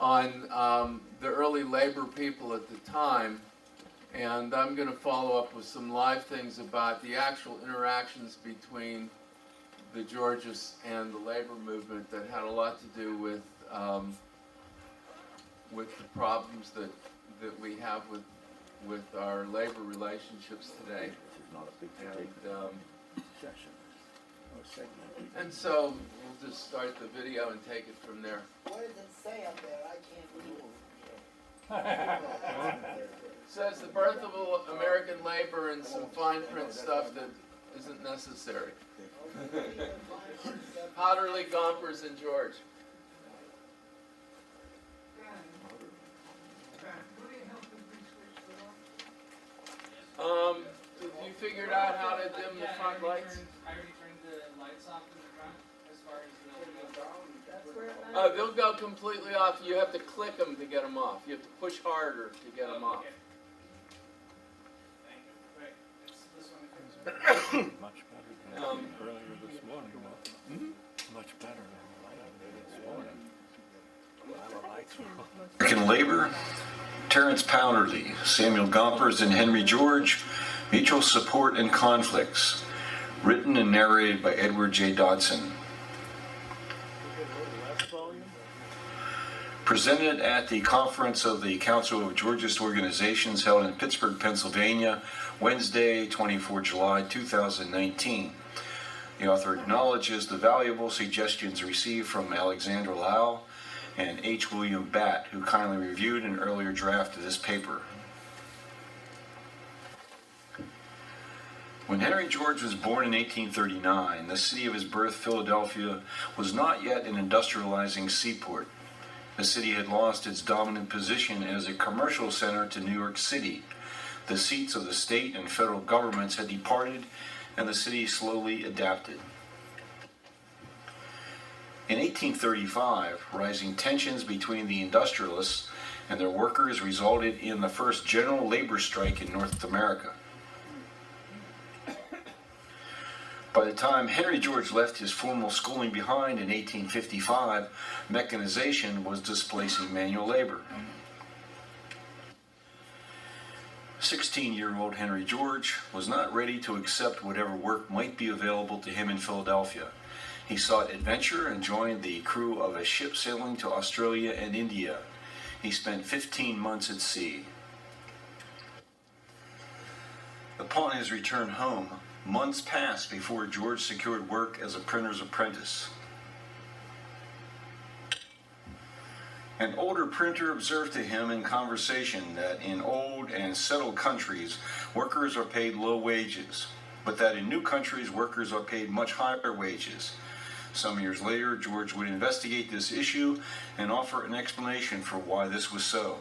on the early labor people at the time, and I'm going to follow up with some live things about the actual interactions between the Georgists and the labor movement that had a lot to do with the problems that we have with our labor relationships today. And so we'll just start the video and take it from there. What does it say up there? I can't read it. It says the birth of American labor and some fine print stuff that isn't necessary. Powderly, Gompers, and George. Have you figured out how to dim the front lights? I already turned the lights off in the front as far as the... Oh, they'll go completely off. You have to click them to get them off. You have to push harder to get them off. Okay. Thank you. Wait, it's this one. Much better than earlier this morning. Much better than this morning. American Labor, Terrence Powderly, Samuel Gompers, and Henry George, Mutual Support and Conflicts, written and narrated by Edward J. Dodson. Presented at the conference of the Council of Georgist Organizations held in Pittsburgh, Pennsylvania, Wednesday, 24 July 2019. The author acknowledges the valuable suggestions received from Alexander Lau and H. William Batt, who kindly reviewed an earlier draft of this paper. When Henry George was born in 1839, the city of his birth, Philadelphia, was not yet an industrializing seaport. The city had lost its dominant position as a commercial center to New York City. The seats of the state and federal governments had departed, and the city slowly adapted. In 1835, rising tensions between the industrialists and their workers resulted in the first general labor strike in North America. By the time Henry George left his formal schooling behind in 1855, mechanization was displacing manual labor. 16-year-old Henry George was not ready to accept whatever work might be available to him in Philadelphia. He sought adventure and joined the crew of a ship sailing to Australia and India. He spent 15 months at sea. Upon his return home, months passed before George secured work as a printer's apprentice. An older printer observed to him in conversation that in old and settled countries, workers are paid low wages, but that in new countries, workers are paid much higher wages. Some years later, George would investigate this issue and offer an explanation for why this was so.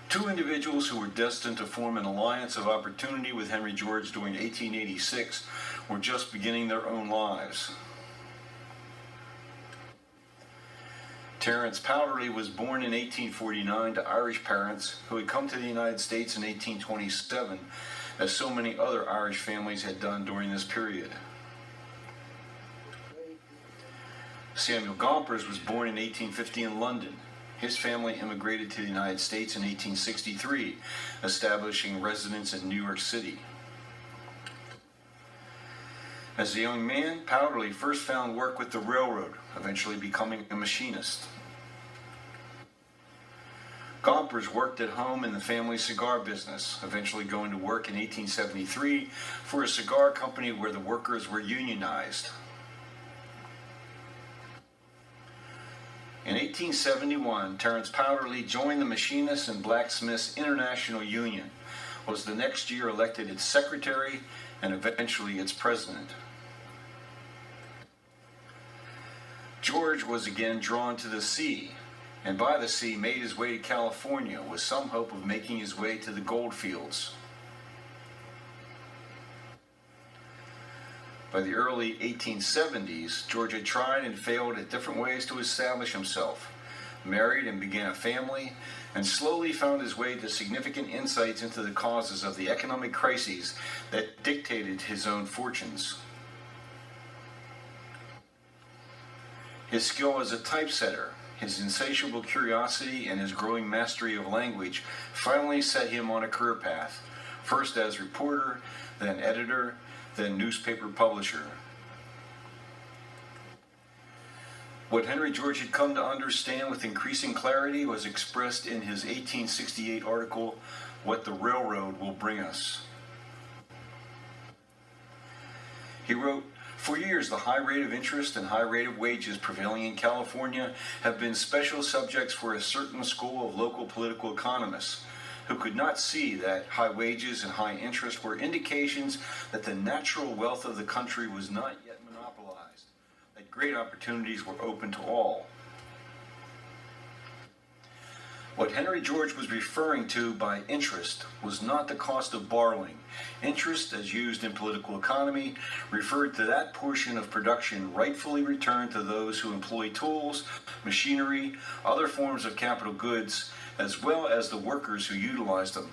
Two individuals who were destined to form an alliance of opportunity with Henry George during 1886 were just beginning their own lives. Terrence Powderly was born in 1849 to Irish parents who had come to the United States in 1827, as so many other Irish families had done during this period. Samuel Gompers was born in 1850 in London. His family immigrated to the United States in 1863, establishing residence in New York City. As a young man, Powderly first found work with the railroad, eventually becoming a machinist. Gompers worked at home in the family cigar business, eventually going to work in 1873 for a cigar company where the workers were unionized. In 1871, Terrence Powderly joined the Machinists and Blacksmiths International Union, was the next year elected its secretary and eventually its president. George was again drawn to the sea, and by the sea made his way to California with some hope of making his way to the gold fields. By the early 1870s, George had tried and failed at different ways to establish himself, married and began a family, and slowly found his way to significant insights into the causes of the economic crises that dictated his own fortunes. His skill as a typesetter, his insatiable curiosity, and his growing mastery of language finally set him on a career path, first as reporter, then editor, then newspaper publisher. What Henry George had come to understand with increasing clarity was expressed in his 1868 article, "What the Railroad Will Bring Us." He wrote, "For years, the high rate of interest and high rate of wages prevailing in California have been special subjects for a certain school of local political economists, who could not see that high wages and high interest were indications that the natural wealth of the country was not yet monopolized, that great opportunities were open to all." What Henry George was referring to by interest was not the cost of borrowing. Interest, as used in political economy, referred to that portion of production rightfully returned to those who employ tools, machinery, other forms of capital goods, as well as the workers who utilize them.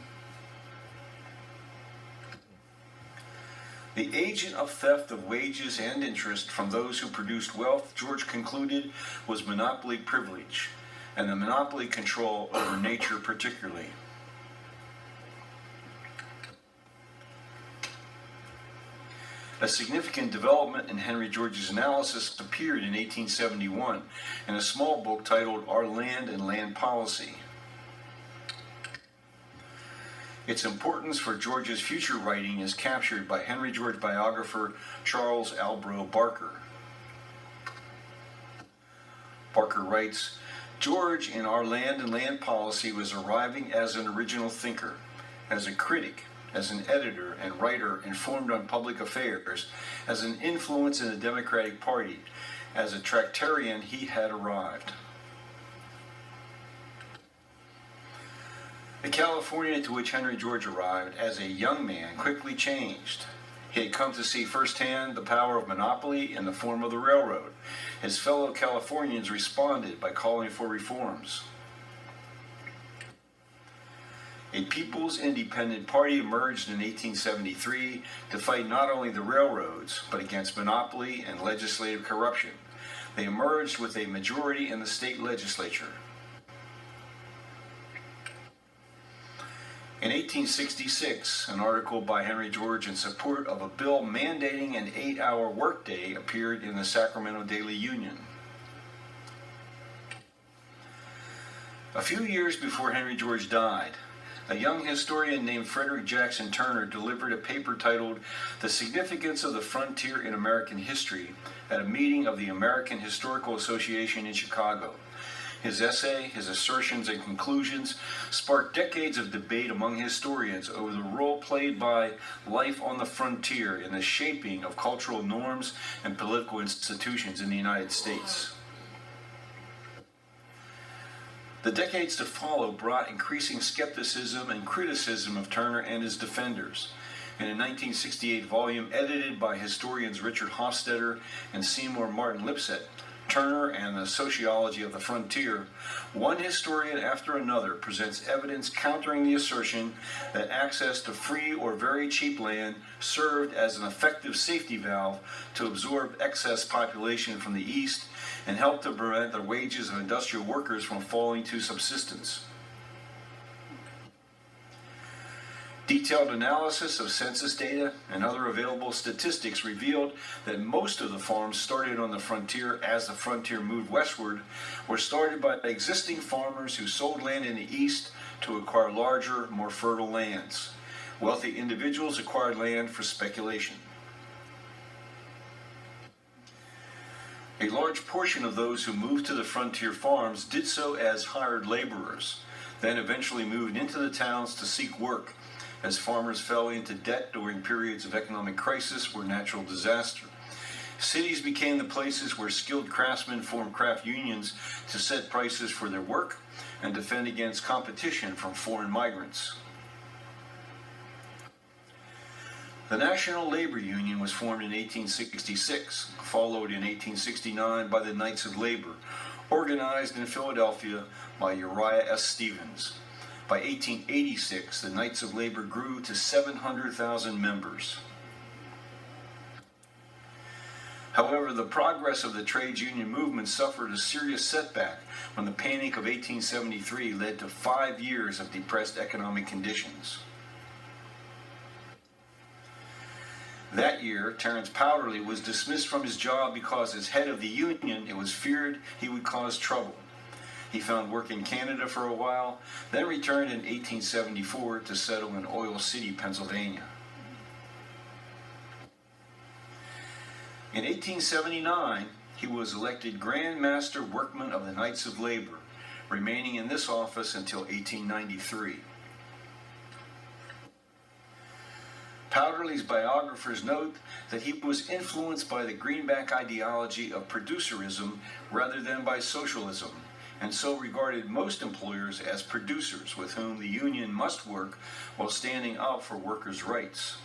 The agent of theft of wages and interest from those who produced wealth, George concluded, was monopoly privilege, and the monopoly control over nature particularly. A significant development in Henry George's analysis appeared in 1871 in a small book titled Our Land and Land Policy. Its importance for George's future writing is captured by Henry George biographer Charles Albro Barker. Barker writes, "George in Our Land and Land Policy was arriving as an original thinker, as a critic, as an editor and writer informed on public affairs, as an influence in the Democratic Party. As a tractarian, he had arrived." The California to which Henry George arrived as a young man quickly changed. He had come to see firsthand the power of monopoly in the form of the railroad. His fellow Californians responded by calling for reforms. A People's Independent Party emerged in 1873 to fight not only the railroads, but against monopoly and legislative corruption. They emerged with a majority in the state legislature. In 1866, an article by Henry George in support of a bill mandating an 8-hour workday appeared in the Sacramento Daily Union. A few years before Henry George died, a young historian named Frederick Jackson Turner delivered a paper titled "The Significance of the Frontier in American History" at a meeting of the American Historical Association in Chicago. His essay, his assertions and conclusions sparked decades of debate among historians over the role played by life on the frontier in the shaping of cultural norms and political institutions in the United States. The decades to follow brought increasing skepticism and criticism of Turner and his defenders. In a 1968 volume edited by historians Richard Hofstadter and Seymour Martin Lipset, Turner and the Sociology of the Frontier, one historian after another presents evidence countering the assertion that access to free or very cheap land served as an effective safety valve to absorb excess population from the East and help to prevent the wages of industrial workers from falling to subsistence. Detailed analysis of census data and other available statistics revealed that most of the farms started on the frontier as the frontier moved westward were started by existing farmers who sold land in the east to acquire larger, more fertile lands. Wealthy individuals acquired land for speculation. A large portion of those who moved to the frontier farms did so as hired laborers, then eventually moved into the towns to seek work, as farmers fell into debt during periods of economic crisis or natural disaster. Cities became the places where skilled craftsmen formed craft unions to set prices for their work and defend against competition from foreign migrants. The National Labor Union was formed in 1866, followed in 1869 by the Knights of Labor, organized in Philadelphia by Uriah S. Stevens. By 1886, the Knights of Labor grew to 700,000 members. However, the progress of the trades union movement suffered a serious setback when the Panic of 1873 led to 5 years of depressed economic conditions. That year, Terrence Powderly was dismissed from his job because as head of the union, it was feared he would cause trouble. He found work in Canada for a while, then returned in 1874 to settle in Oil City, Pennsylvania. In 1879, he was elected Grand Master Workman of the Knights of Labor, remaining in this office until 1893. Powderly's biographers note that he was influenced by the greenback ideology of producerism rather than by socialism, and so regarded most employers as producers with whom the union must work while standing up for workers' rights.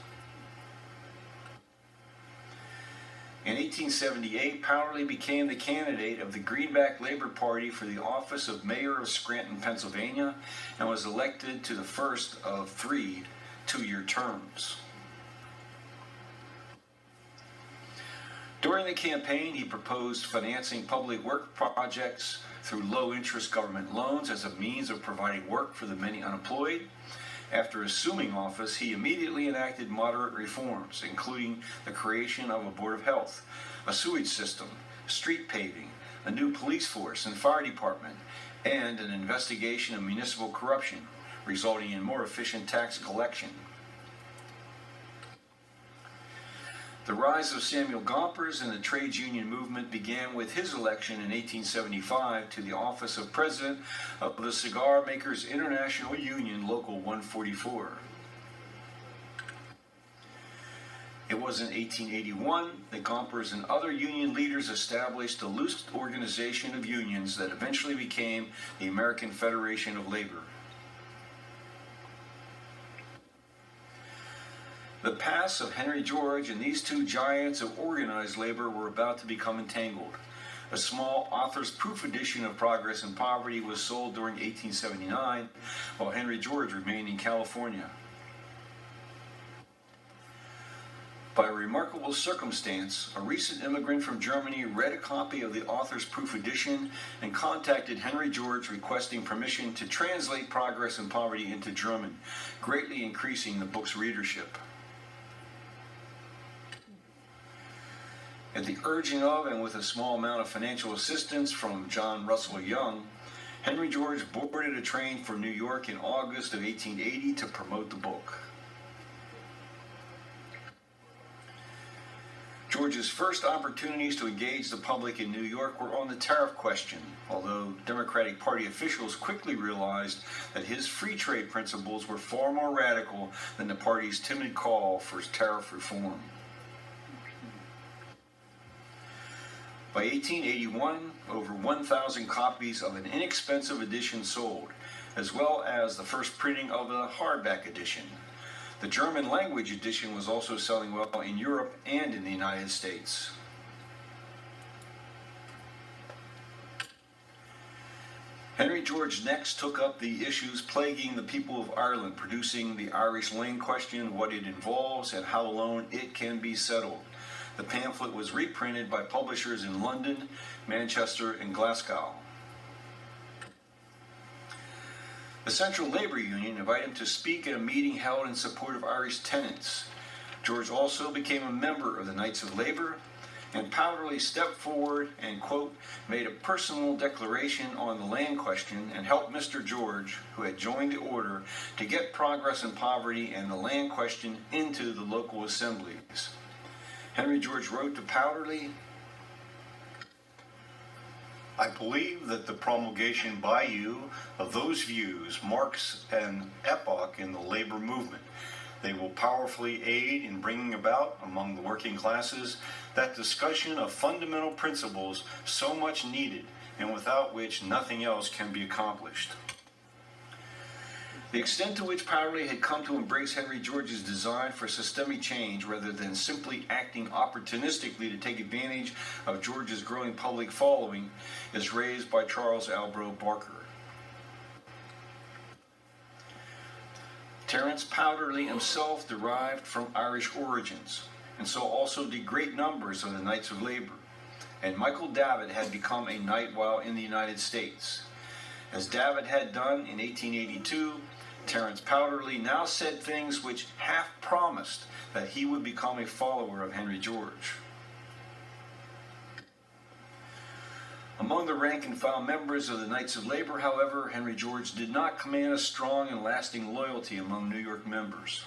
In 1878, Powderly became the candidate of the Greenback Labor Party for the office of Mayor of Scranton, Pennsylvania, and was elected to the first of 3 two-year terms. During the campaign, he proposed financing public work projects through low-interest government loans as a means of providing work for the many unemployed. After assuming office, he immediately enacted moderate reforms, including the creation of a Board of Health, a sewage system, street paving, a new police force and fire department, and an investigation of municipal corruption, resulting in more efficient tax collection. The rise of Samuel Gompers and the trades union movement began with his election in 1875 to the office of president of the Cigar Makers International Union, Local 144. It was in 1881 that Gompers and other union leaders established the loose organization of unions that eventually became the American Federation of Labor. The paths of Henry George and these two giants of organized labor were about to become entangled. A small author's proof edition of Progress and Poverty was sold during 1879, while Henry George remained in California. By a remarkable circumstance, a recent immigrant from Germany read a copy of the author's proof edition and contacted Henry George requesting permission to translate Progress and Poverty into German, greatly increasing the book's readership. At the urging of and with a small amount of financial assistance from John Russell Young, Henry George boarded a train for New York in August of 1880 to promote the book. George's first opportunities to engage the public in New York were on the tariff question, although Democratic Party officials quickly realized that his free trade principles were far more radical than the party's timid call for tariff reform. By 1881, over 1,000 copies of an inexpensive edition sold, as well as the first printing of a hardback edition. The German language edition was also selling well in Europe and in the United States. Henry George next took up the issues plaguing the people of Ireland, producing The Irish Land Question, What It Involves, and How Alone It Can Be Settled. The pamphlet was reprinted by publishers in London, Manchester, and Glasgow. The Central Labor Union invited him to speak at a meeting held in support of Irish tenants. George also became a member of the Knights of Labor, and Powderly stepped forward and, quote, made a personal declaration on the land question and helped Mr. George, who had joined the order, to get Progress and Poverty and the land question into the local assemblies. Henry George wrote to Powderly, I believe that the promulgation by you of those views marks an epoch in the labor movement. They will powerfully aid in bringing about, among the working classes, that discussion of fundamental principles so much needed and without which nothing else can be accomplished. The extent to which Powderly had come to embrace Henry George's design for systemic change rather than simply acting opportunistically to take advantage of George's growing public following is raised by Charles Albro Barker. Terrence Powderly himself derived from Irish origins. and so also did great numbers of the Knights of Labor. And Michael Davitt had become a knight while in the United States. As Davitt had done in 1882, Terrence Powderly now said things which half promised that he would become a follower of Henry George. Among the rank and file members of the Knights of Labor, however, Henry George did not command a strong and lasting loyalty among New York members.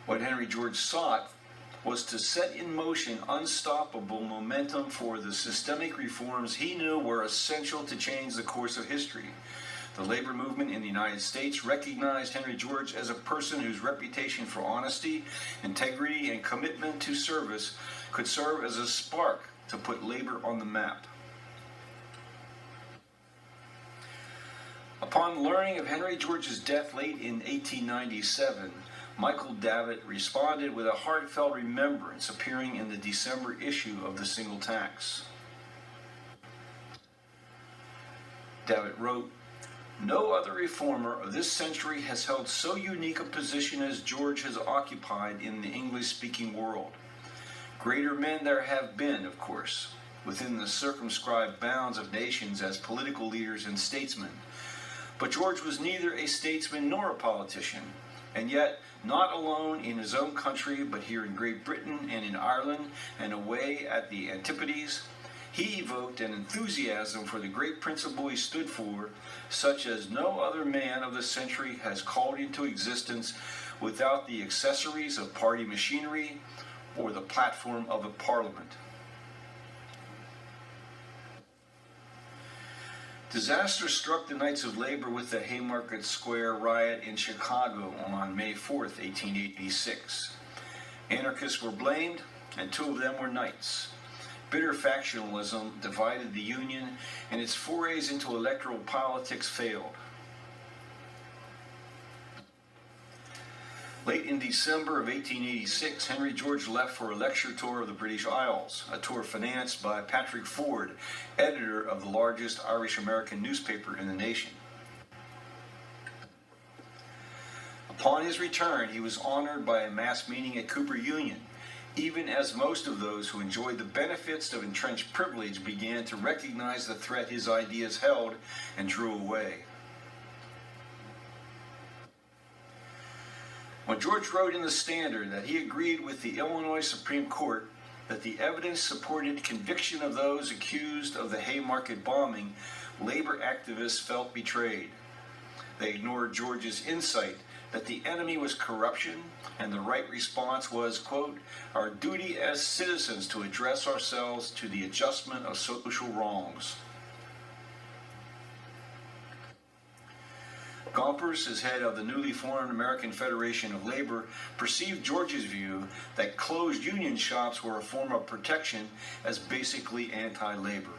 What Henry George sought was to set in motion unstoppable momentum for the systemic reforms he knew were essential to change the course of history. The labor movement in the United States recognized Henry George as a person whose reputation for honesty, integrity, and commitment to service could serve as a spark to put labor on the map. Upon learning of Henry George's death late in 1897, Michael Davitt responded with a heartfelt remembrance appearing in the December issue of the Single Tax. Davitt wrote, "No other reformer of this century has held so unique a position as George has occupied in the English-speaking world. Greater men there have been, of course, within the circumscribed bounds of nations as political leaders and statesmen. But George was neither a statesman nor a politician, and yet not alone in his own country, but here in Great Britain and in Ireland and away at the Antipodes, he evoked an enthusiasm for the great principle he stood for, such as no other man of the century has called into existence without the accessories of party machinery or the platform of a parliament." Disaster struck the Knights of Labor with the Haymarket Square riot in Chicago on May 4th, 1886. Anarchists were blamed, and 2 of them were knights. Bitter factionalism divided the Union, and its forays into electoral politics failed. Late in December of 1886, Henry George left for a lecture tour of the British Isles, a tour financed by Patrick Ford, editor of the largest Irish-American newspaper in the nation. Upon his return, he was honored by a mass meeting at Cooper Union, even as most of those who enjoyed the benefits of entrenched privilege began to recognize the threat his ideas held and drew away. When George wrote in the Standard that he agreed with the Illinois Supreme Court that the evidence supported conviction of those accused of the Haymarket bombing, labor activists felt betrayed. They ignored George's insight that the enemy was corruption, and the right response was, quote, "our duty as citizens to address ourselves to the adjustment of social wrongs." Gompers, as head of the newly formed American Federation of Labor, perceived George's view that closed union shops were a form of protection as basically anti-labor.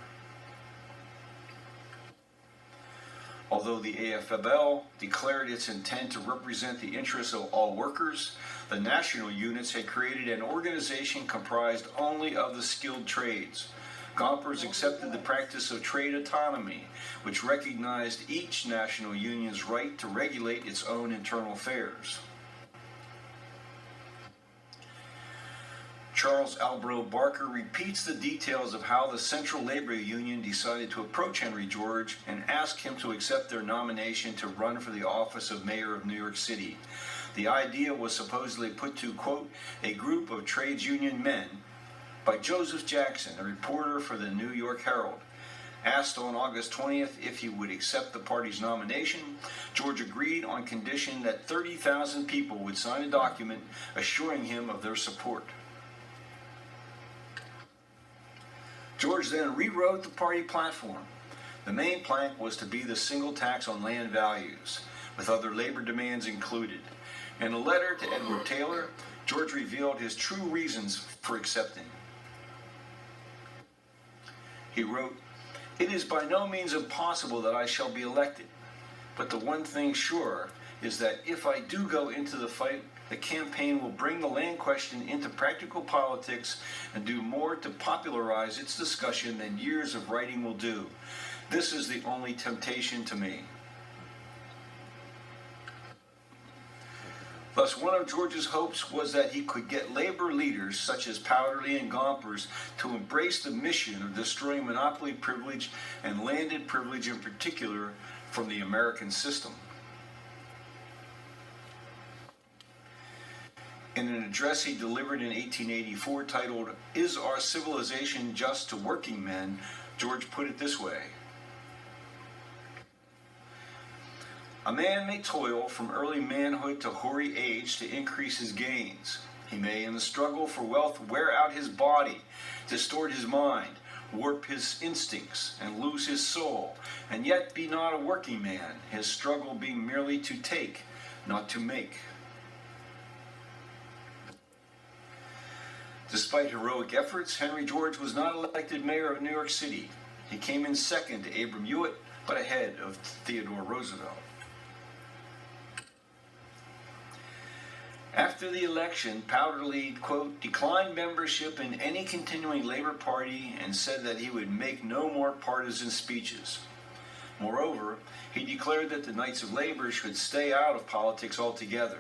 Although the AFL declared its intent to represent the interests of all workers, the national units had created an organization comprised only of the skilled trades. Gompers accepted the practice of trade autonomy, which recognized each national union's right to regulate its own internal affairs. Charles Albro Barker repeats the details of how the Central Labor Union decided to approach Henry George and ask him to accept their nomination to run for the office of mayor of New York City. The idea was supposedly put to, quote, "a group of trades union men" by Joseph Jackson, a reporter for the New York Herald. Asked on August 20th if he would accept the party's nomination, George agreed on condition that 30,000 people would sign a document assuring him of their support. George then rewrote the party platform. The main plank was to be the single tax on land values, with other labor demands included. In a letter to Edward Taylor, George revealed his true reasons for accepting. He wrote, "It is by no means impossible that I shall be elected, but the one thing sure is that if I do go into the fight, the campaign will bring the land question into practical politics and do more to popularize its discussion than years of writing will do. This is the only temptation to me." Thus, one of George's hopes was that he could get labor leaders such as Powderly and Gompers to embrace the mission of destroying monopoly privilege and landed privilege in particular from the American system. In an address he delivered in 1884 titled, "Is Our Civilization Just to Working Men?" George put it this way: "A man may toil from early manhood to hoary age to increase his gains. He may, in the struggle for wealth, wear out his body, distort his mind, warp his instincts, and lose his soul, and yet be not a working man, his struggle being merely to take, not to make." Despite heroic efforts, Henry George was not elected mayor of New York City. He came in second to Abram Hewitt, but ahead of Theodore Roosevelt. After the election, Powderly, quote, declined membership in any continuing Labor Party and said that he would make no more partisan speeches. Moreover, he declared that the Knights of Labor should stay out of politics altogether.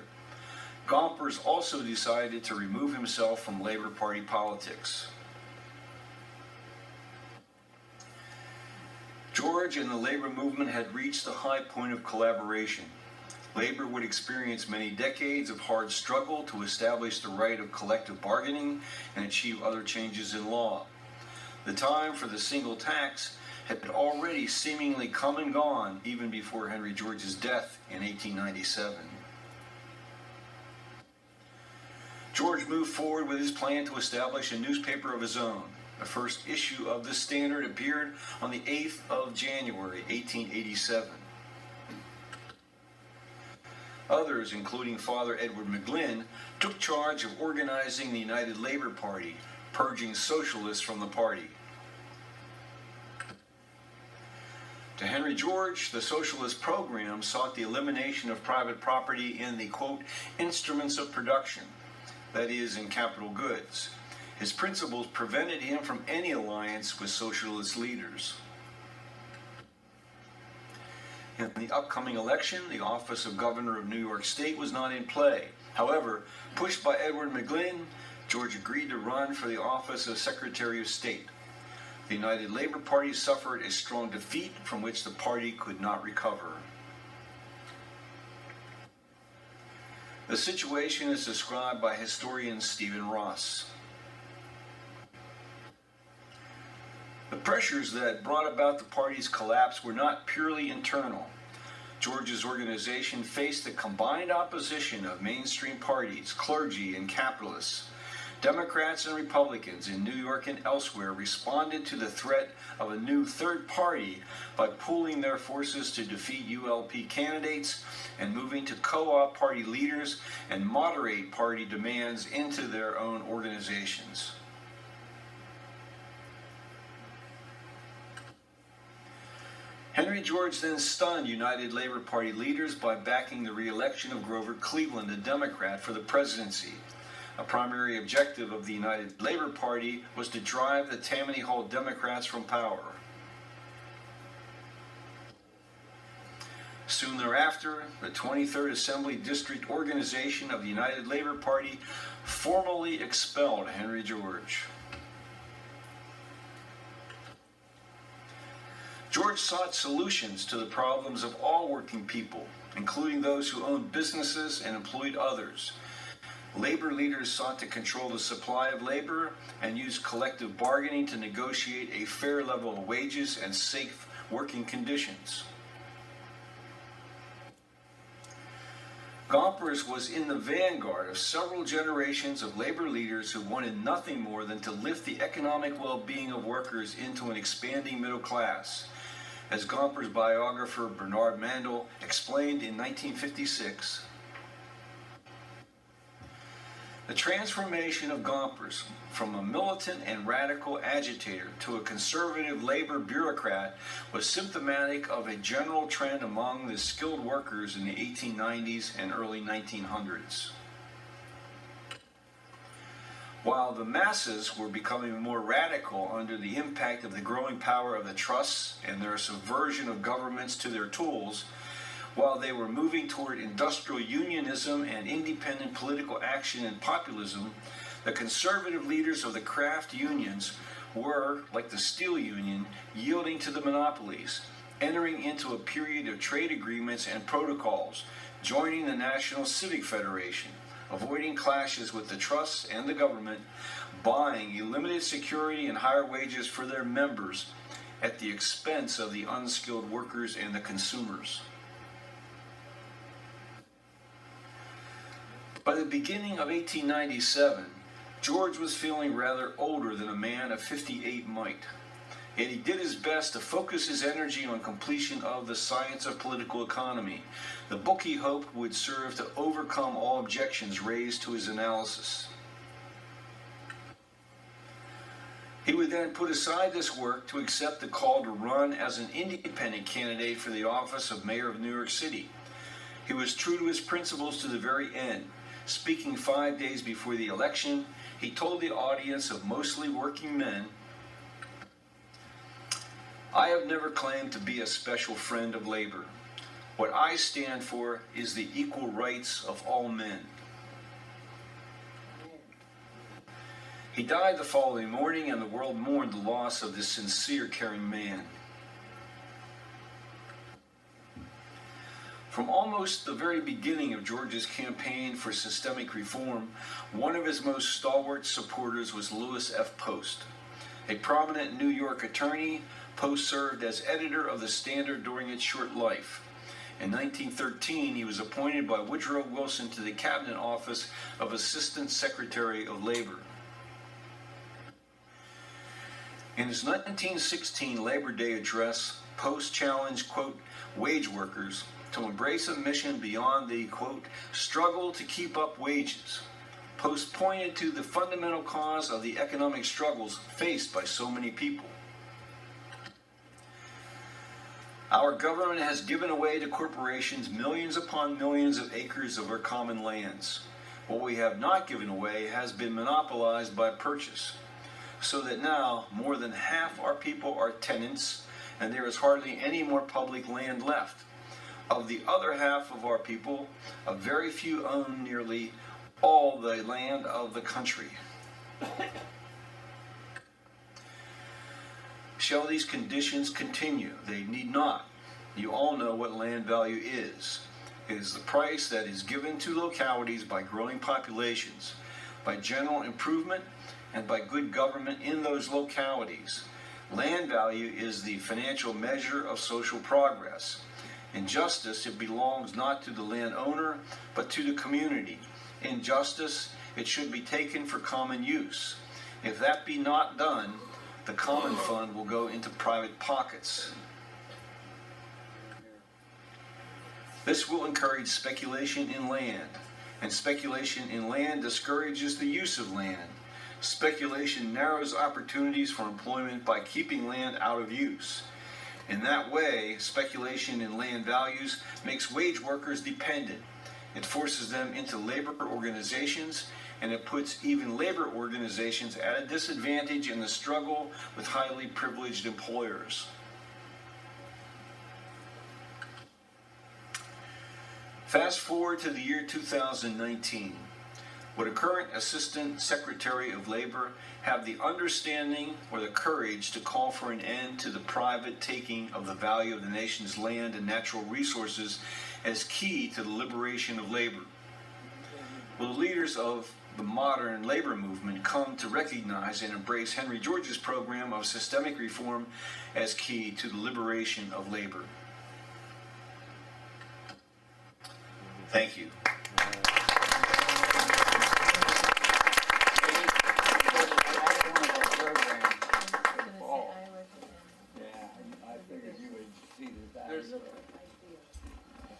Gompers also decided to remove himself from Labor Party politics. George and the labor movement had reached the high point of collaboration. Labor would experience many decades of hard struggle to establish the right of collective bargaining and achieve other changes in law. The time for the single tax had already seemingly come and gone even before Henry George's death in 1897. George moved forward with his plan to establish a newspaper of his own. The first issue of the Standard appeared on the 8th of January, 1887. Others, including Father Edward McGlynn, took charge of organizing the United Labor Party, purging socialists from the party. To Henry George, the socialist program sought the elimination of private property in the, quote, instruments of production, that is, in capital goods. His principles prevented him from any alliance with socialist leaders. In the upcoming election, the office of Governor of New York State was not in play. However, pushed by Edward McGlynn, George agreed to run for the office of Secretary of State. The United Labor Party suffered a strong defeat from which the party could not recover. The situation is described by historian Stephen Ross. The pressures that brought about the party's collapse were not purely internal. George's organization faced the combined opposition of mainstream parties, clergy, and capitalists. Democrats and Republicans in New York and elsewhere responded to the threat of a new third party by pooling their forces to defeat ULP candidates and moving to co-op party leaders and moderate party demands into their own organizations. Henry George then stunned United Labor Party leaders by backing the re-election of Grover Cleveland, a Democrat, for the presidency. A primary objective of the United Labor Party was to drive the Tammany Hall Democrats from power. Soon thereafter, the 23rd Assembly District Organization of the United Labor Party formally expelled Henry George. George sought solutions to the problems of all working people, including those who owned businesses and employed others. Labor leaders sought to control the supply of labor and used collective bargaining to negotiate a fair level of wages and safe working conditions. Gompers was in the vanguard of several generations of labor leaders who wanted nothing more than to lift the economic well-being of workers into an expanding middle class. As Gompers' biographer Bernard Mandel explained in 1956, the transformation of Gompers from a militant and radical agitator to a conservative labor bureaucrat was symptomatic of a general trend among the skilled workers in the 1890s and early 1900s. While the masses were becoming more radical under the impact of the growing power of the trusts and their subversion of governments to their tools, While they were moving toward industrial unionism and independent political action and populism, the conservative leaders of the craft unions were, like the steel union, yielding to the monopolies, entering into a period of trade agreements and protocols, joining the National Civic Federation, avoiding clashes with the trusts and the government, buying limited security and higher wages for their members at the expense of the unskilled workers and the consumers. By the beginning of 1897, George was feeling rather older than a man of 58 might, and he did his best to focus his energy on completion of The Science of Political Economy, the book he hoped would serve to overcome all objections raised to his analysis. He would then put aside this work to accept the call to run as an independent candidate for the office of mayor of New York City. He was true to his principles to the very end. Speaking 5 days before the election, he told the audience of mostly working men, "I have never claimed to be a special friend of labor. What I stand for is the equal rights of all men." He died the following morning, and the world mourned the loss of this sincere, caring man. From almost the very beginning of George's campaign for systemic reform, one of his most stalwart supporters was Lewis F. Post. A prominent New York attorney, Post served as editor of the Standard during its short life. In 1913, he was appointed by Woodrow Wilson to the Cabinet Office of Assistant Secretary of Labor. In his 1916 Labor Day address, Post challenged, quote, wage workers to embrace a mission beyond the, quote, struggle to keep up wages. Post pointed to the fundamental cause of the economic struggles faced by so many people. Our government has given away to corporations millions upon millions of acres of our common lands. What we have not given away has been monopolized by purchase, so that now more than half our people are tenants, and there is hardly any more public land left. Of the other half of our people, a very few own nearly all the land of the country. Shall these conditions continue? They need not. You all know what land value is. It is the price that is given to localities by growing populations, by general improvement, and by good government in those localities. Land value is the financial measure of social progress. In justice, it belongs not to the landowner, but to the community. In justice, it should be taken for common use. If that be not done, the common fund will go into private pockets. This will encourage speculation in land, and speculation in land discourages the use of land. Speculation narrows opportunities for employment by keeping land out of use. In that way, speculation in land values makes wage workers dependent. It forces them into labor organizations, and it puts even labor organizations at a disadvantage in the struggle with highly privileged employers. Fast forward to the year 2019. Would a current Assistant Secretary of Labor have the understanding or the courage to call for an end to the private taking of the value of the nation's land and natural resources as key to the liberation of labor? Will the leaders of the modern labor movement come to recognize and embrace Henry George's program of systemic reform as key to the liberation of labor? Thank you.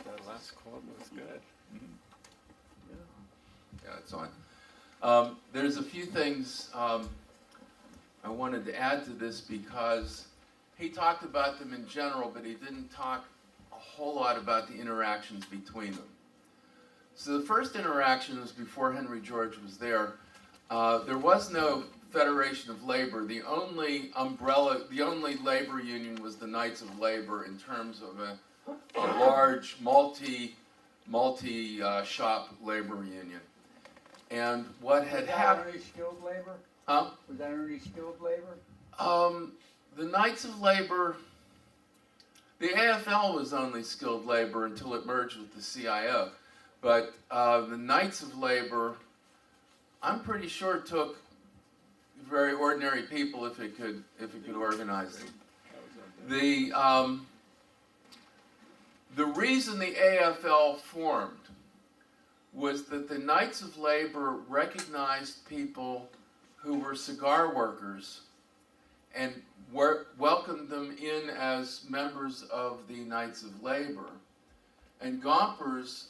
That last quote was good. Yeah, it's on. There's a few things I wanted to add to this because he talked about them in general, but he didn't talk a whole lot about the interactions between them. So the first interaction was before Henry George was there. There was no Federation of Labor. The only labor union was the Knights of Labor in terms of large multi-shop labor union. And what had Was that happened, only skilled labor? huh? Was that only skilled labor? The Knights of Labor, the AFL was only skilled labor until it merged with the CIO. But the Knights of Labor, I'm pretty sure took very ordinary people if it could organize them. The reason the AFL formed was that the Knights of Labor recognized people who were cigar workers and welcomed them in as members of the Knights of Labor. And Gompers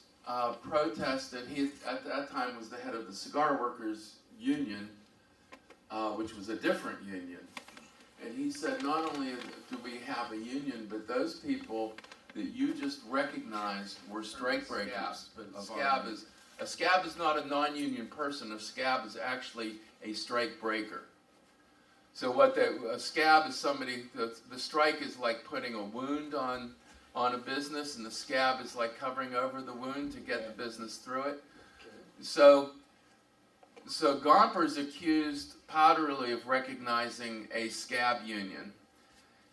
protested. He at that time was the head of the Cigar Workers Union, which was a different union. And he said, not only do we have a union, but those people that you just recognized were strike breakers. But a scab is not a non-union person. A scab is actually a strike breaker. So a scab is somebody, the strike is like putting a wound on a business, and the scab is like covering over the wound to get the business through it. So Gompers accused Powderly of recognizing a scab union,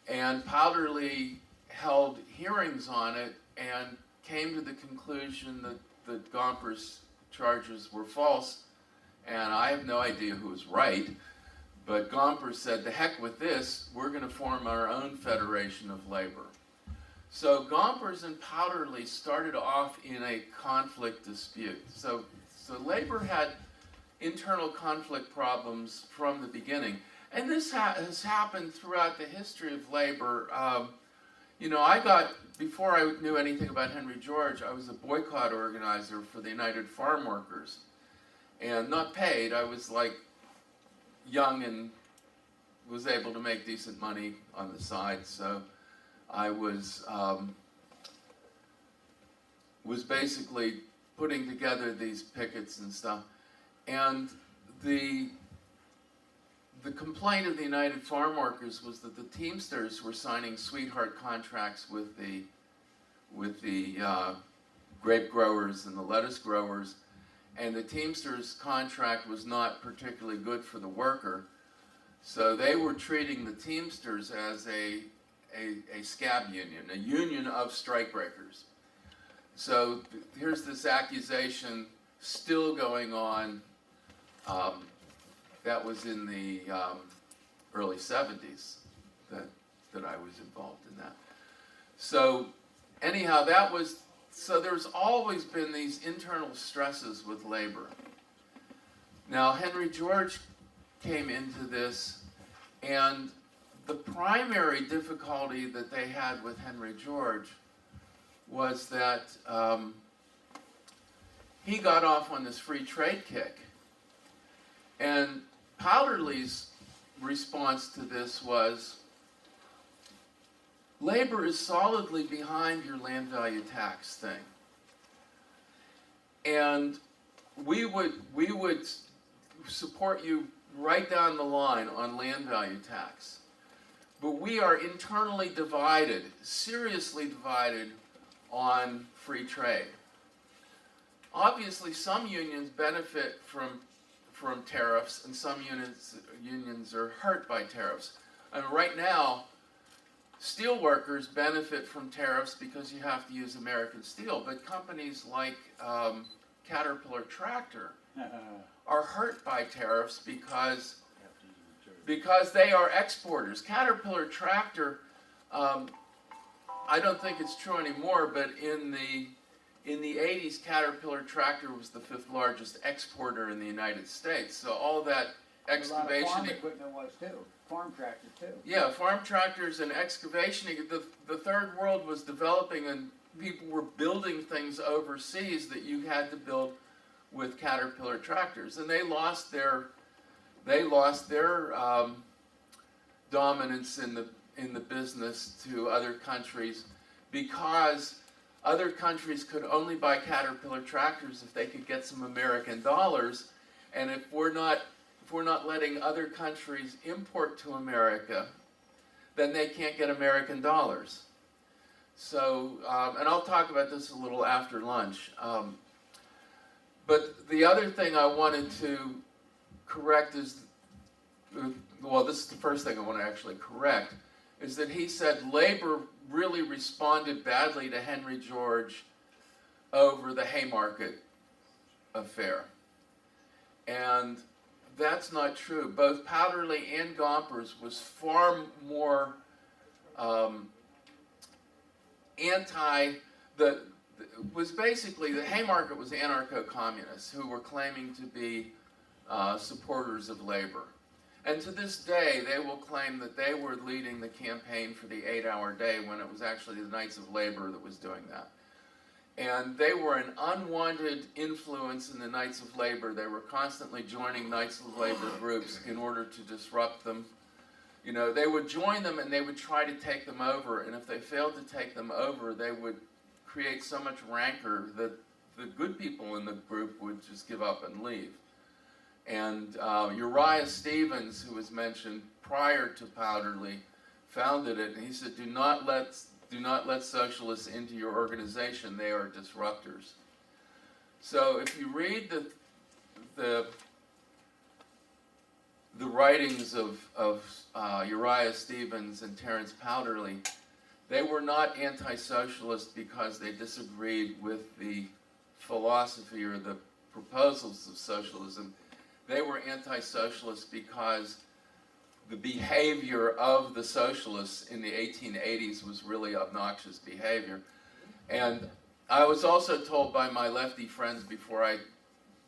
and Powderly held hearings on it and came to the conclusion that Gompers' charges were false, and I have no idea who was right, but Gompers said, the heck with this, we're going to form our own Federation of Labor. So Gompers and Powderly started off in a conflict dispute. So labor had internal conflict problems from the beginning. And this has happened throughout the history of labor. Before I knew anything about Henry George, I was a boycott organizer for the United Farm Workers. And not paid, I was like young and was able to make decent money on the side. So I was basically putting together these pickets and stuff. And the complaint of the United Farm Workers was that the Teamsters were signing sweetheart contracts with the grape growers and the lettuce growers, and the Teamsters contract was not particularly good for the worker. So they were treating the Teamsters as a scab union, a union of strikebreakers. So here's this accusation still going on. That was in the early 70s that I was involved in that. So anyhow, there's always been these internal stresses with labor. Now, Henry George came into this, and the primary difficulty that they had with Henry George was that he got off on this free trade kick. And Powderly's response to this was, labor is solidly behind your land value tax thing. And we would support you right down the line on land value tax. But we are internally divided, seriously divided on free trade. Obviously, some unions benefit from tariffs, and some unions are hurt by tariffs. And right now, steel workers benefit from tariffs because you have to use American steel, but companies like Caterpillar Tractor are hurt by tariffs because they are exporters. Caterpillar Tractor, I don't think it's true anymore, but in the 80s, Caterpillar Tractor was the 5th largest exporter in the United States. So all that excavation... farm equipment was too. Farm tractors too. Yeah, farm tractors and excavation. The third world was developing, and people were building things overseas that you had to build with Caterpillar tractors, and they lost their dominance in the business to other countries because other countries could only buy Caterpillar tractors if they could get some American dollars, and if we're not letting other countries import to America, then they can't get American dollars. So, and I'll talk about this a little after lunch. But the other thing I wanted to correct is, well, this is the first thing I want to actually correct, is that he said labor really responded badly to Henry George over the Haymarket affair. And that's not true. Both Powderly and Gompers was far more was basically, the Haymarket was anarcho-communists who were claiming to be supporters of labor. And to this day, they will claim that they were leading the campaign for the 8-hour day when it was actually the Knights of Labor that was doing that. And they were an unwanted influence in the Knights of Labor. They were constantly joining Knights of Labor groups in order to disrupt them. You know, they would join them and they would try to take them over, and if they failed to take them over, they would create so much rancor that the good people in the group would just give up and leave. And Uriah Stevens, who was mentioned prior to Powderly, founded it, and he said, do not let socialists into your organization, they are disruptors. So if you read the writings of Uriah Stevens and Terrence Powderly, they were not anti-socialist because they disagreed with the philosophy or the proposals of socialism. They were anti-socialist because the behavior of the socialists in the 1880s was really obnoxious behavior. And I was also told by my lefty friends before I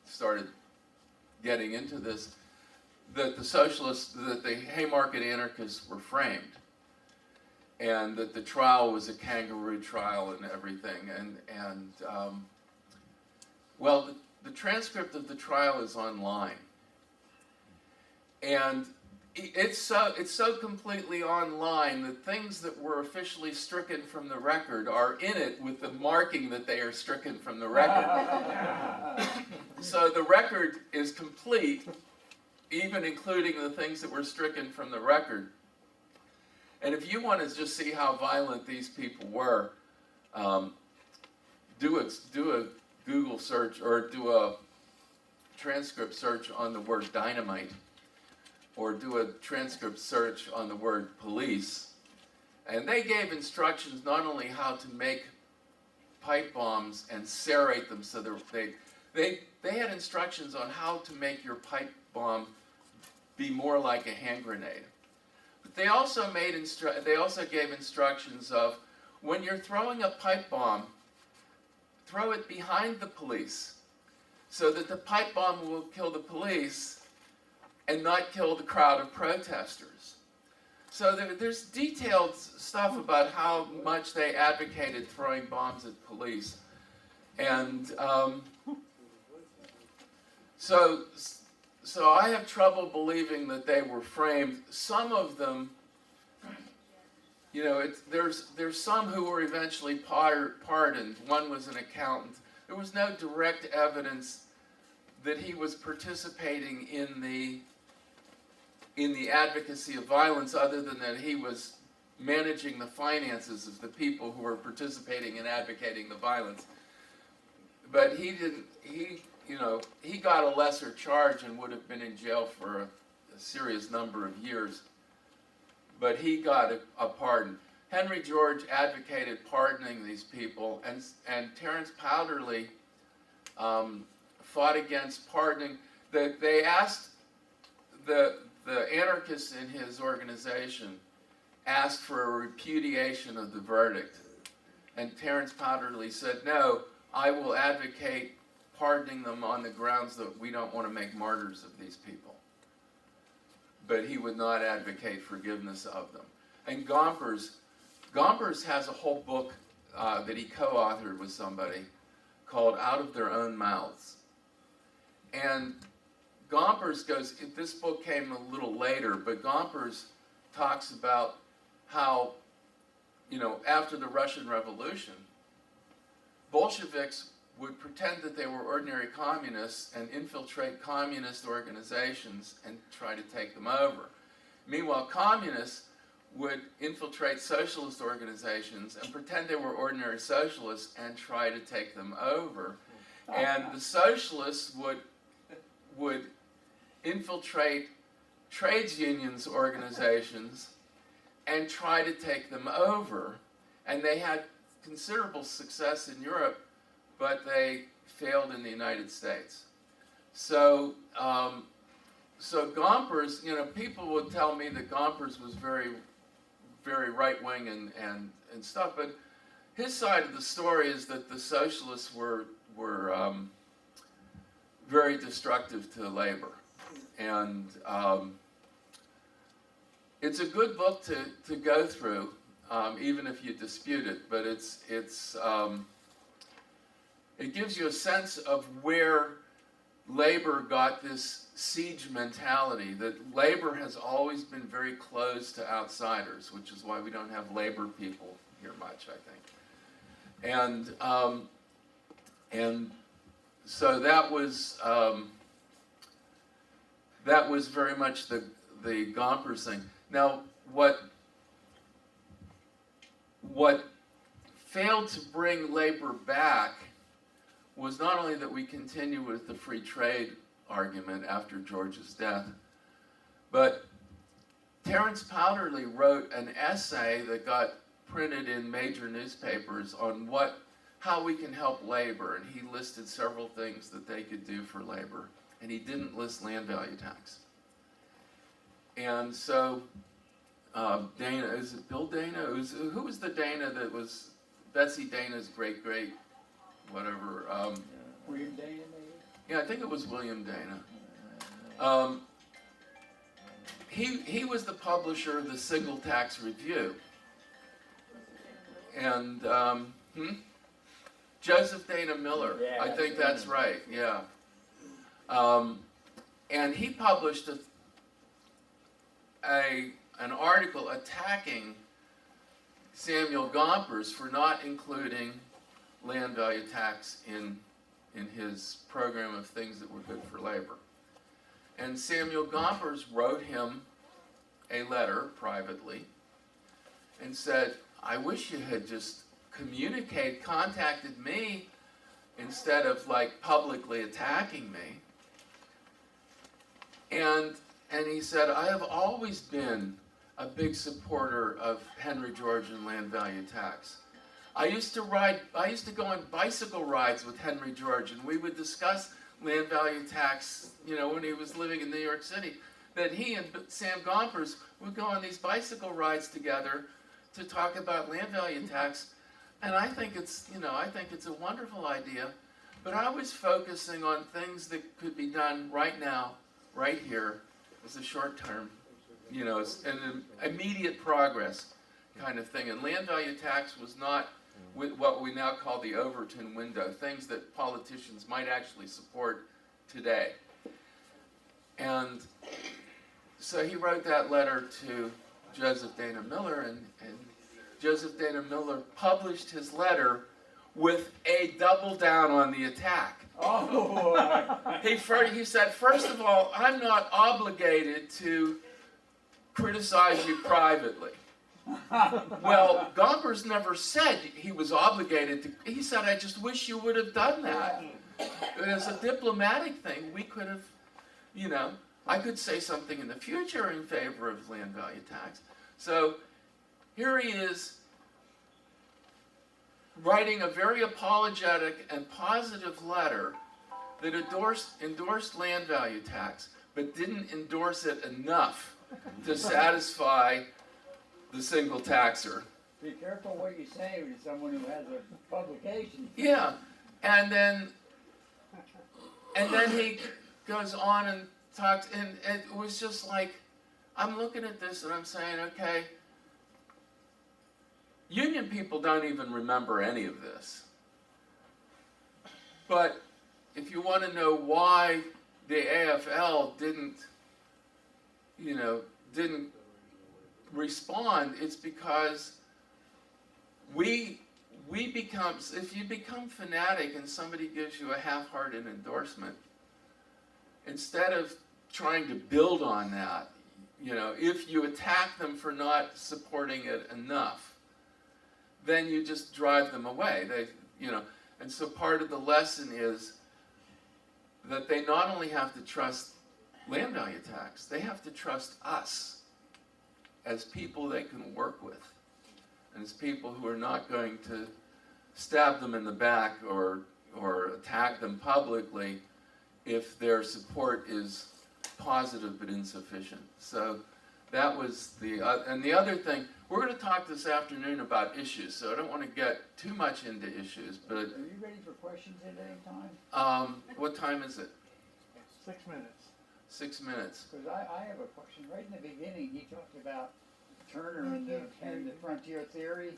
started getting into this, that the Haymarket anarchists were framed, and that the trial was a kangaroo trial and everything. Well, the transcript of the trial is online, and it's so completely online that things that were officially stricken from the record are in it with the marking that they are stricken from the record. So the record is complete, even including the things that were stricken from the record. And if you want to just see how violent these people were, do a Google search or do a transcript search on the word dynamite, or do a transcript search on the word police. And they gave instructions not only how to make pipe bombs and serrate them, so they had instructions on how to make your pipe bomb be more like a hand grenade. But they also gave instructions of, when you're throwing a pipe bomb, throw it behind the police, so that the pipe bomb will kill the police and not kill the crowd of protesters. So there's detailed stuff about how much they advocated throwing bombs at police. And so I have trouble believing that they were framed. Some of them, you know, there's some who were eventually pardoned. One was an accountant. There was no direct evidence that he was participating in the advocacy of violence, other than that he was managing the finances of the people who were participating in advocating the violence. But he got a lesser charge and would have been in jail for a serious number of years. But he got a pardon. Henry George advocated pardoning these people, and Terrence Powderly fought against pardoning. They asked the anarchists in his organization asked for a repudiation of the verdict. And Terrence Powderly said, no, I will advocate pardoning them on the grounds that we don't want to make martyrs of these people. But he would not advocate forgiveness of them. And Gompers has a whole book that he co-authored with somebody called Out of Their Own Mouths. And Gompers goes, this book came a little later, but Gompers talks about how, you know, after the Russian Revolution, Bolsheviks would pretend that they were ordinary communists and infiltrate communist organizations and try to take them over. Meanwhile, communists would infiltrate socialist organizations and pretend they were ordinary socialists and try to take them over. And the socialists would infiltrate trades unions organizations and try to take them over. And they had considerable success in Europe, but they failed in the United States. So, so Gompers, you know, people would tell me that Gompers was very, very right-wing and stuff, but his side of the story is that the socialists were very destructive to labor. And it's a good book to go through, even if you dispute it, but it gives you a sense of where labor got this siege mentality, that labor has always been very closed to outsiders, which is why we don't have labor people here much, I think. And so that was very much the Gompers thing. Now, what failed to bring labor back was not only that we continue with the free trade argument after George's death, but Terrence Powderly wrote an essay that got printed in major newspapers on how we can help labor, and he listed several things that they could do for labor, and he didn't list land value tax. And so Dana, is it Bill Dana? Who was the Dana that was Betsy Dana's great whatever? William Dana, maybe? Yeah, I think it was William Dana. He was the publisher of the Single Tax Review. And Joseph Dana Miller, Yeah, I think that's right, yeah. And he published an article attacking Samuel Gompers for not including land value tax in his program of things that were good for labor. And Samuel Gompers wrote him a letter privately and said, I wish you had just contacted me instead of like publicly attacking me. And he said, I have always been a big supporter of Henry George and land value tax. I used to go on bicycle rides with Henry George, and we would discuss land value tax, you know, when he was living in New York City, that he and Sam Gompers would go on these bicycle rides together to talk about land value tax. And I think it's a wonderful idea, but I was focusing on things that could be done right now, right here, as a short term, you know, as an immediate progress kind of thing. And land value tax was not what we now call the Overton window, things that politicians might actually support today. And so he wrote that letter to Joseph Dana Miller, and Joseph Dana Miller published his letter with a double down on the attack. Oh, He said, first of all, I'm not obligated to criticize you privately. Well, Gompers never said he was obligated to. He said, I just wish you would have done that. As a diplomatic thing, we could have, you know, I could say something in the future in favor of land value tax. So here he is writing a very apologetic and positive letter that endorsed land value tax, but didn't endorse it enough to satisfy the single taxer. be careful what you say to someone who has a publication. Yeah, and then he goes on and talks, and it was just like, I'm looking at this and I'm saying, okay, union people don't even remember any of this. But if you want to know why the AFL didn't respond, it's because if you become fanatic and somebody gives you a half-hearted endorsement, instead of trying to build on that, you know, if you attack them for not supporting it enough, then you just drive them away. They, you know, and so part of the lesson is that they not only have to trust land value tax, they have to trust us as people they can work with, and as people who are not going to stab them in the back or attack them publicly if their support is positive but insufficient. So that was the, and the other thing, we're going to talk this afternoon about issues, so I don't want to get too much into issues, but Are you ready for questions at any time? what time is it? 6 minutes. 6 minutes. Because I have a question. Right in the beginning, he talked about Turner and the frontier theory.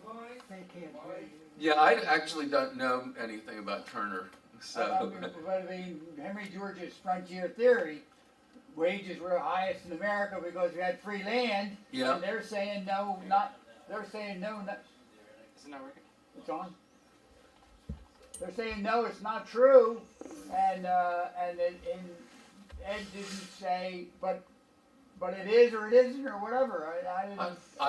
Yeah, I actually don't know anything about Turner, so. But I mean, Henry George's frontier theory, wages were highest in America because we had free land. Yeah. And they're saying no, not, they're saying no, not, Is it not working? it's on. They're saying no, it's not true, and Ed didn't say, but it is or it isn't or whatever. I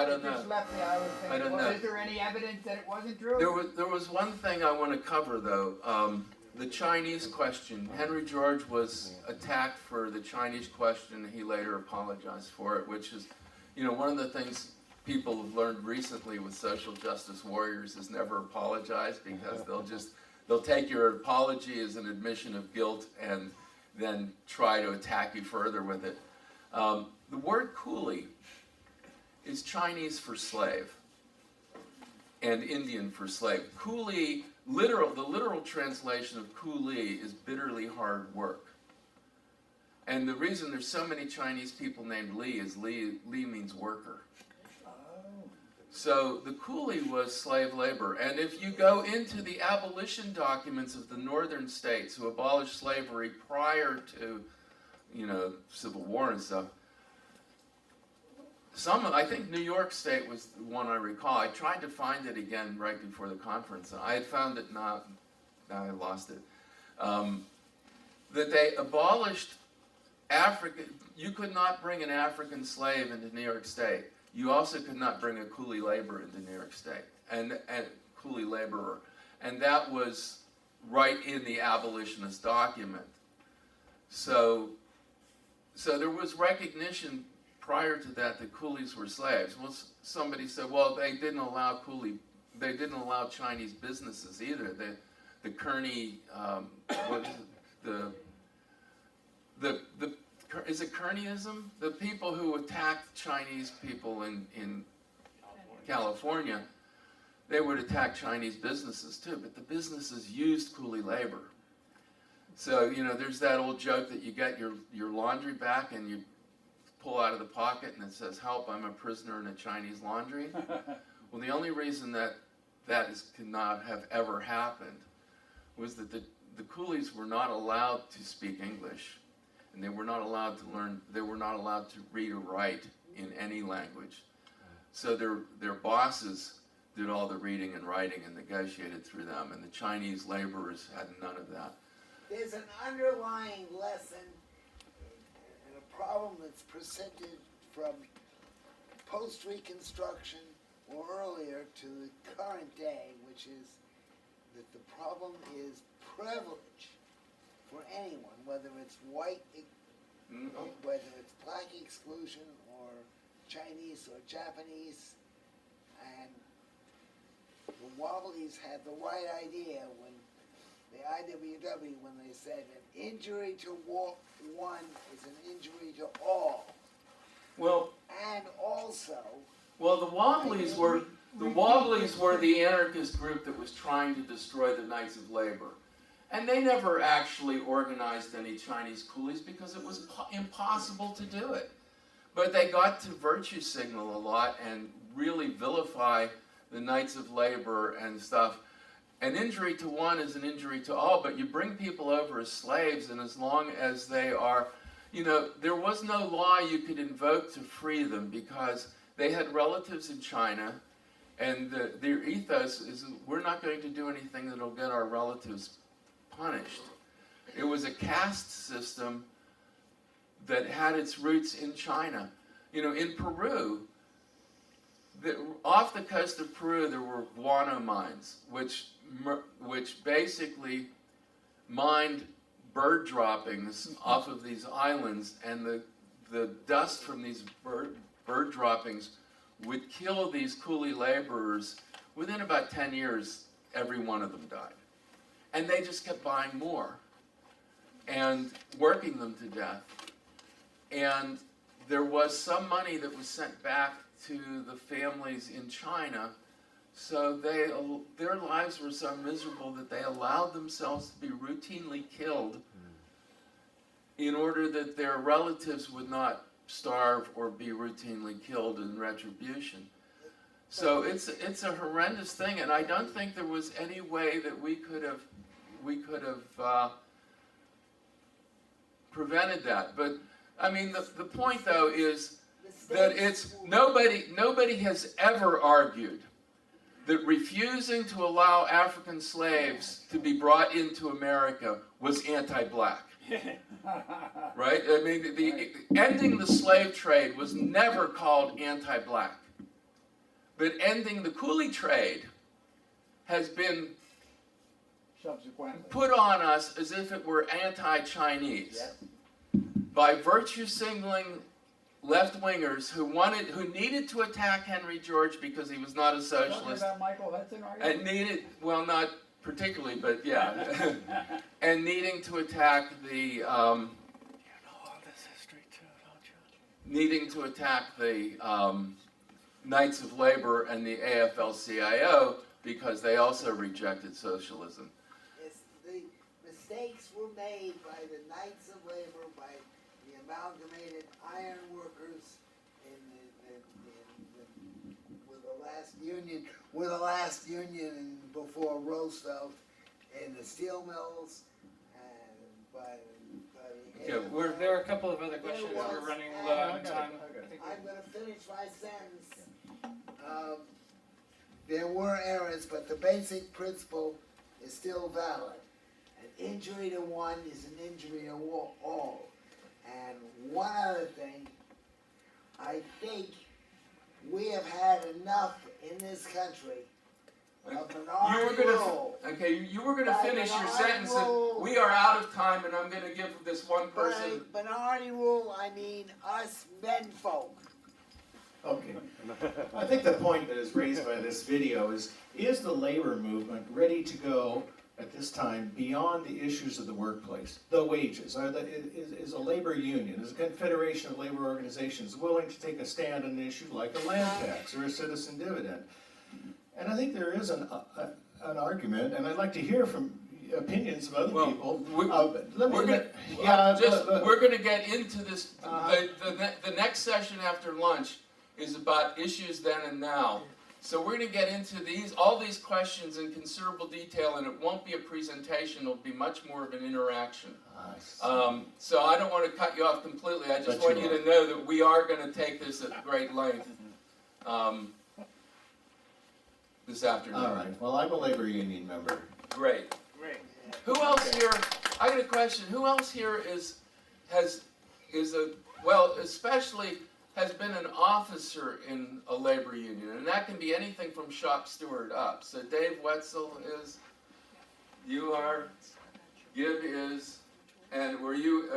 don't It just know. left me. I was I thinking, don't well, know. is there any evidence that it wasn't true? There was one thing I want to cover though, the Chinese question. Henry George was attacked for the Chinese question. He later apologized for it, which is, you know, one of the things people have learned recently with social justice warriors is never apologize, because they'll take your apology as an admission of guilt and then try to attack you further with it. The word coolie is Chinese for slave and Indian for slave. Coolie, the literal translation of coolie is bitterly hard work. And the reason there's so many Chinese people named Li is Li means worker. So the coolie was slave labor. And if you go into the abolition documents of the northern states who abolished slavery prior to, you know, Civil War and stuff, I think New York State was the one I recall. I tried to find it again right before the conference. I had found it now I lost it. That they abolished you could not bring an African slave into New York State. You also could not bring a coolie laborer into New York State, and coolie laborer. And that was right in the abolitionist document. So there was recognition prior to that coolies were slaves. Well, somebody said, well, they didn't allow Chinese businesses either. The Kearney, what is it? Is it Kearneyism? The people who attacked Chinese people in California, they would attack Chinese businesses too, but the businesses used coolie labor. So, you know, there's that old joke that you get your laundry back and you pull out of the pocket and it says, help, I'm a prisoner in a Chinese laundry. Well, the only reason that could not have ever happened was that the coolies were not allowed to speak English, and they were not allowed to read or write in any language. So their bosses did all the reading and writing and negotiated through them, and the Chinese laborers had none of that. There's an underlying lesson and a problem that's presented from post-Reconstruction or earlier to the current day, which is that the problem is privilege for anyone, whether it's white, whether it's black exclusion or Chinese or Japanese. And the Wobblies had the right idea when the IWW, when they said an injury to one is an injury to all. Well, And also, the Wobblies were the anarchist group that was trying to destroy the Knights of Labor. And they never actually organized any Chinese coolies because it was impossible to do it. But they got to virtue signal a lot and really vilify the Knights of Labor and stuff. An injury to one is an injury to all, but you bring people over as slaves, and as long as they are, you know, there was no law you could invoke to free them because they had relatives in China, and their ethos is, we're not going to do anything that'll get our relatives punished. It was a caste system that had its roots in China. in Peru, off the coast of Peru, there were guano mines, which basically mined bird droppings off of these islands, and the dust from these bird droppings would kill these coolie laborers. Within about 10 years, every one of them died. And they just kept buying more and working them to death. And there was some money that was sent back to the families in China, so their lives were so miserable that they allowed themselves to be routinely killed in order that their relatives would not starve or be routinely killed in retribution. So it's a horrendous thing, and I don't think there was any way that we could have prevented that. But I mean, the point though is that nobody has ever argued that refusing to allow African slaves to be brought into America was anti-black. Right? I mean, ending the slave trade was never called anti-black. But ending the coolie trade has been Subsequently. put on us as if it were anti-Chinese. Yes. By virtue signaling left-wingers who needed to attack Henry George because he was not a Talking socialist, about Michael Hudson, are you? and needed, well, not particularly, but yeah, and needing to attack the You know all this history too, don't you? needing to attack the Knights of Labor and the AFL-CIO because they also rejected socialism. Yes, the mistakes were made by the Knights of Labor, by the amalgamated iron workers with the last union before Roosevelt, and the steel mills, and by the Okay, AFL. There are a couple of other questions. was, We're running and- low on time. I think I'm gonna finish my sentence. There were errors, but the basic principle is still valid. An injury to one is an injury to all. And one other thing, I think we have had enough in this country of minority rule. You were gonna By finish your minority sentence, and rule. we are out of time, and I'm gonna give this one By person. minority rule, I mean us menfolk. Okay. I think the point that is raised by this video is the labor movement ready to go at this time beyond the issues of the workplace? The wages, is a labor union, is a confederation of labor organizations willing to take a stand on an issue like a land tax or a citizen dividend? And I think there is an argument, and I'd like to hear from opinions of other people. We're gonna get into this. The next session after lunch is about issues then and now. So we're gonna get into all these questions in considerable detail, and it won't be a presentation. It'll be much more of an interaction. So I don't want to cut you off completely. I just want you to know that we are going to take this at great length this afternoon. All right, well, I'm a labor union member. Great. Who else here? I got a question. Who else here especially has been an officer in a labor union, and that can be anything from shop steward up. So Dave Wetzel is, you are, Gib is, and were you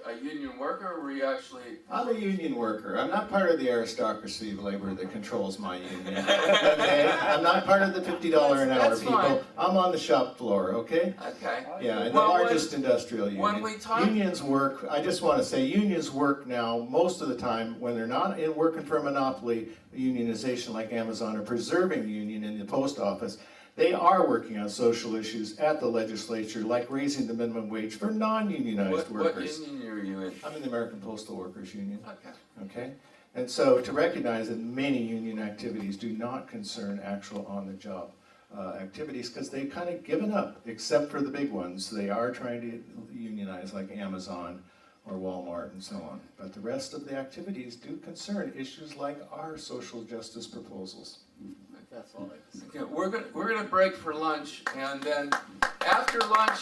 a union worker, or were you actually? I'm a union worker. I'm not part of the aristocracy of labor that controls my union. Okay? I'm not part of the $50 an hour That's people. fine. I'm on the shop floor, okay? Okay. Yeah, in the Well, largest industrial union. when we talk- Unions work, I just want to say, unions work now most of the time when they're not working for a monopoly unionization like Amazon or preserving the union in the post office. They are working on social issues at the legislature, like raising the minimum wage for non-unionized What workers. union are you in? I'm in the American Postal Workers Union. Okay. Okay? And so to recognize that many union activities do not concern actual on-the-job activities because they've kind of given up, except for the big ones. They are trying to unionize like Amazon or Walmart and so on. But the rest of the activities do concern issues like our social justice proposals. That's all I have to say. Okay, we're gonna break for lunch, and then after lunch,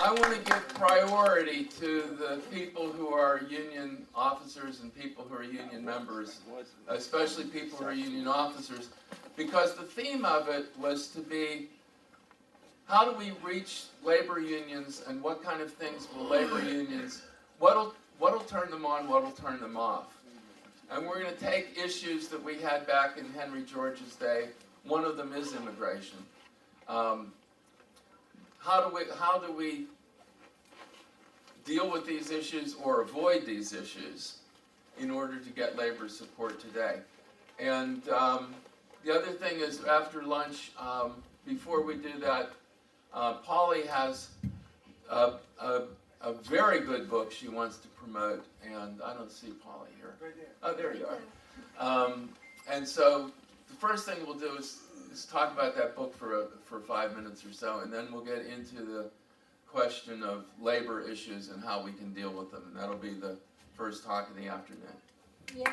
I want to give priority to the people who are union officers and people who are union members, especially people who are union officers, because the theme of it was to be, how do we reach labor unions and what kind of things will labor unions, what'll turn them on, what'll turn them off. And we're going to take issues that we had back in Henry George's day. One of them is immigration. How do we deal with these issues or avoid these issues in order to get labor support today? And the other thing is, after lunch, before we do that, Polly has a very good book she wants to promote, and I don't see Polly here. Oh, there you are. And so the first thing we'll do is talk about that book for 5 minutes or so, and then we'll get into the question of labor issues and how we can deal with them. And that'll be the first talk of the afternoon. Yay.